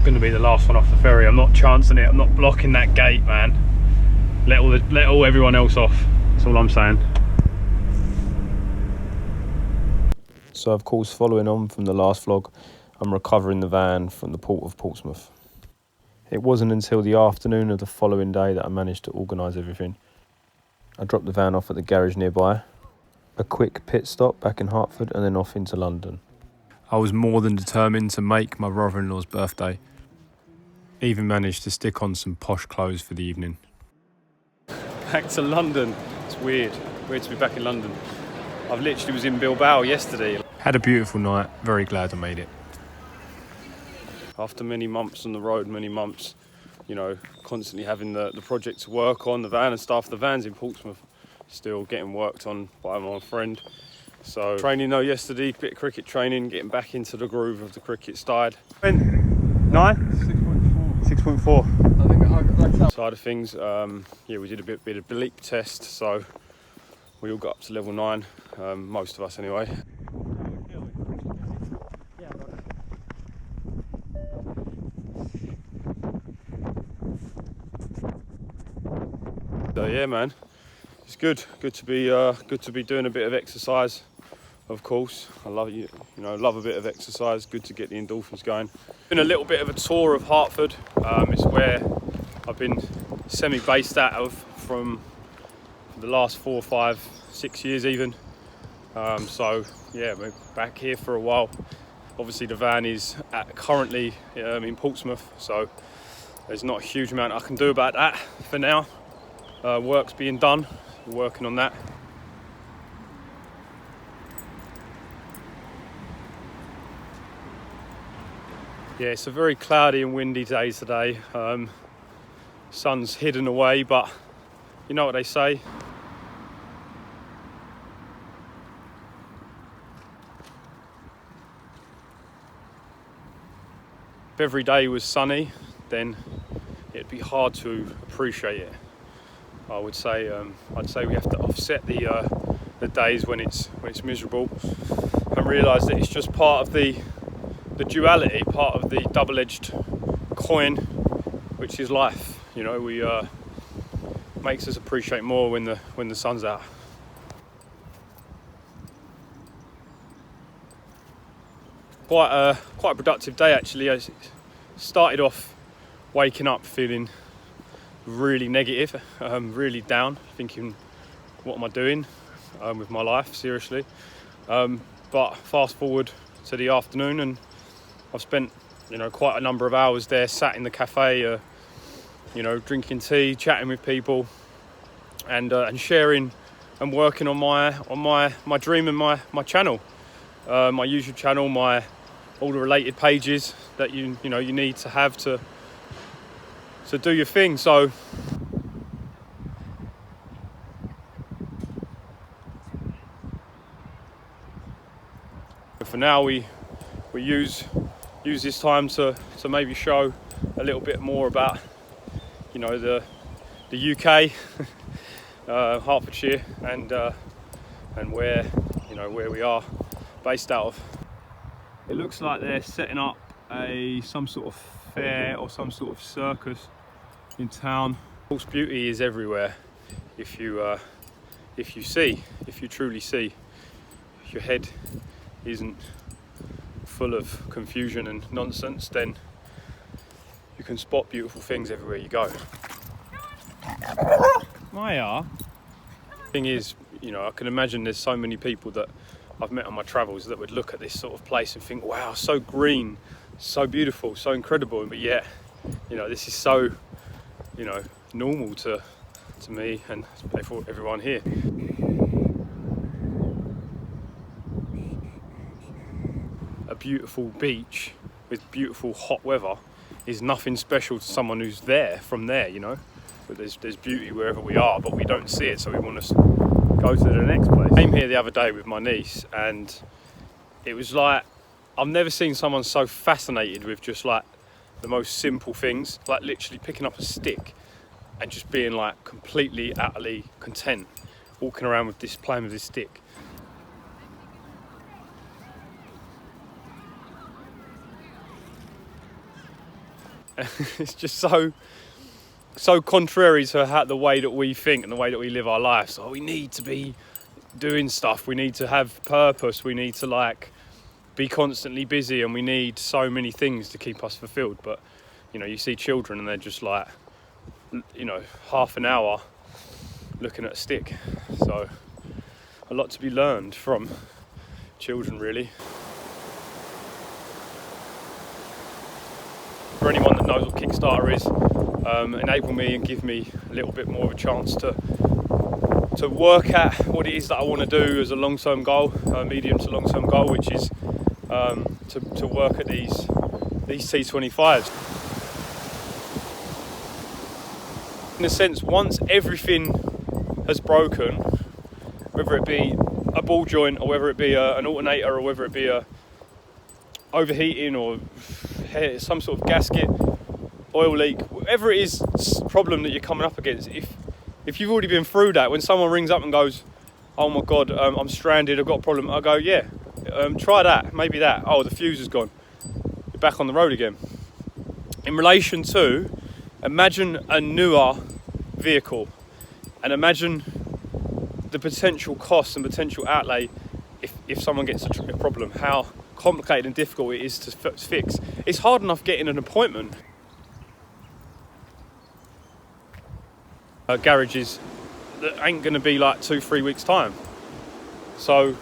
Going to be the last one off the ferry. I'm not chancing it. I'm not blocking that gate, man. Let everyone else off. That's all I'm saying. So of course, following on from the last vlog, I'm recovering the van from the port of Portsmouth. It wasn't until the afternoon of the following day that I managed to organise everything. I dropped the van off at the garage nearby, a quick pit stop back in Hertford, and then off into London. I was more than determined to make my brother-in-law's birthday. Even managed to stick on some posh clothes for the evening. Back to London. It's weird to be back in London. I literally was in Bilbao yesterday. Had a beautiful night, very glad I made it. After many months on the road, many months, you know, constantly having the project to work on, the van and stuff. The van's in Portsmouth, still getting worked on by my friend. So training though yesterday, bit of cricket training, getting back into the groove of the cricket side. 9? 6.4. I think that's up. Side of things, yeah, we did a bit of bleep test, so we all got up to level 9, most of us anyway. So yeah, man, it's good to be doing a bit of exercise. Of course, I love love a bit of exercise. Good to get the endorphins going. Been a little bit of a tour of Hertford. It's where I've been semi-based out of from the last 4, 5, 6 years even. So yeah, we're back here for a while. Obviously the van is currently in Portsmouth, so there's not a huge amount I can do about that for now. Work's being done, we're working on that. Yeah, it's a very cloudy and windy day today. Sun's hidden away, but you know what they say. If every day was sunny, then it'd be hard to appreciate it. I would say, I'd say we have to offset the days when it's miserable, and realise that it's just part of the duality, part of the double-edged coin, which is life. You know, we makes us appreciate more when the sun's out. Quite a productive day actually. I started off waking up feeling really negative, really down, thinking, what am I doing with my life, seriously? But fast forward to the afternoon, and I've spent, quite a number of hours there, sat in the café, drinking tea, chatting with people, and sharing and working on my dream and my channel, my YouTube channel, all the related pages that you need to have to do your thing. So for now we use this time to maybe show a little bit more about the UK, Hertfordshire, and where we are based out of. It looks like they're setting up some sort of fair or some sort of circus in town. Of course, beauty is everywhere. If you truly see, if your head isn't full of confusion and nonsense, then you can spot beautiful things everywhere you go. Maya. Thing is, I can imagine there's so many people that I've met on my travels that would look at this sort of place and think, wow, so green, so beautiful, so incredible. But yet, this is so, normal to me and for everyone here. A beautiful beach with beautiful hot weather is nothing special to someone who's from there, But there's beauty wherever we are, but we don't see it, so we want to go to the next place. I came here the other day with my niece, and it was like, I've never seen someone so fascinated with just like the most simple things, like literally picking up a stick and just being like completely, utterly content, walking around with this, playing with this stick. It's just so contrary to the way that we think and the way that we live our lives. So we need to be doing stuff, we need to have purpose, we need to like be constantly busy, and we need so many things to keep us fulfilled. But you know, you see children and they're just like, you know, half an hour looking at a stick. So a lot to be learned from children, really. For anyone that knows what Kickstarter is, enable me and give me a little bit more of a chance to work at what it is that I want to do as a long-term goal, medium to long-term goal, which is to work at these T25s. In a sense, once everything has broken, whether it be a ball joint or whether it be an alternator or whether it be a overheating or some sort of gasket, oil leak, whatever it is problem that you're coming up against, if you've already been through that, when someone rings up and goes, oh my god, I'm stranded, I've got a problem, I go, yeah, try that, maybe that. Oh, the fuse is gone, you're back on the road again. In relation to, imagine a newer vehicle and imagine the potential cost and potential outlay if someone gets a problem, how complicated and difficult it is to fix. It's hard enough getting an appointment. Garages that ain't going to be like 2-3 weeks time. So,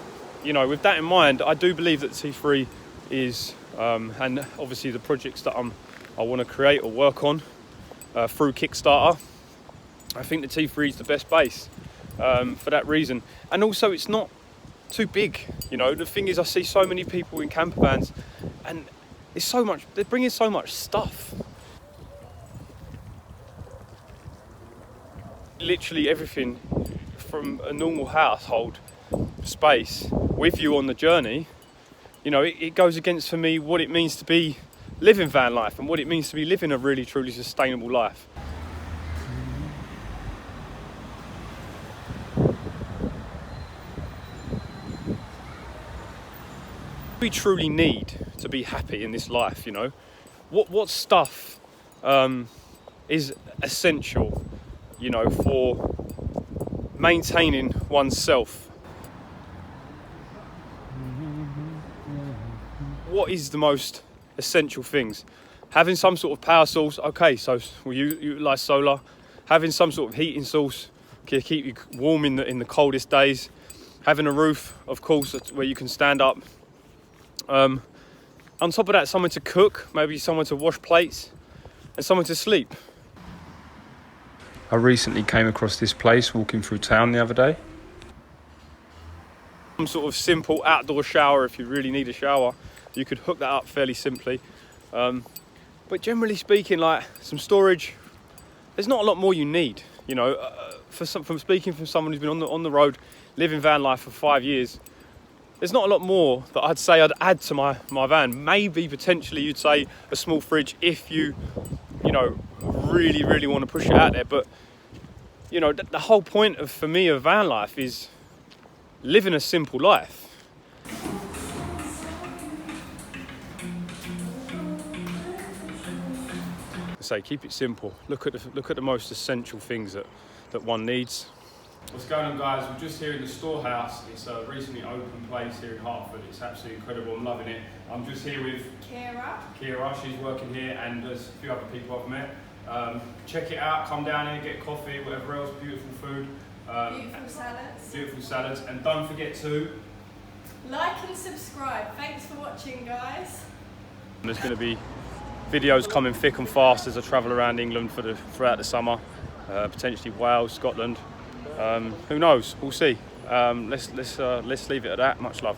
you know, with that in mind, I do believe that T3 is, and obviously the projects that I want to create or work on through Kickstarter, I think the T3 is the best base for that reason. And also, it's not too big. You know, the thing is, I see so many people in campervans, and it's so much. They're bringing so much stuff. Literally everything from a normal household space with you on the journey. You know, it goes against, for me, what it means to be living van life and what it means to be living a really truly sustainable life. We truly need to be happy in this life, you know. What stuff is essential, you know, for maintaining oneself? What is the most essential things? Having some sort of power source, okay, so we utilise solar. Having some sort of heating source can keep you warm in the coldest days. Having a roof, of course, where you can stand up. On top of that, somewhere to cook, maybe somewhere to wash plates, and somewhere to sleep. I recently came across this place walking through town the other day. Some sort of simple outdoor shower if you really need a shower. You could hook that up fairly simply. But generally speaking, like some storage, there's not a lot more you need. You know, from speaking from someone who's been on the road, living van life for 5 years, there's not a lot more that I'd say I'd add to my van. Maybe potentially you'd say a small fridge if you know, really, really want to push it out there. But, you know, the whole point for me of van life is living a simple life. Say, keep it simple. Look at the most essential things that one needs. What's going on, guys? We're just here in the storehouse. It's a recently opened place here in Hertford. It's absolutely incredible. I'm loving it. I'm just here with Kira. She's working here, and there's a few other people I've met. Check it out. Come down here, get coffee, whatever else. Beautiful food. Beautiful salads. And don't forget to like and subscribe. Thanks for watching, guys. And there's going to be videos coming thick and fast as I travel around England throughout the summer. Potentially Wales, Scotland. Who knows? We'll see. Let's leave it at that. Much love.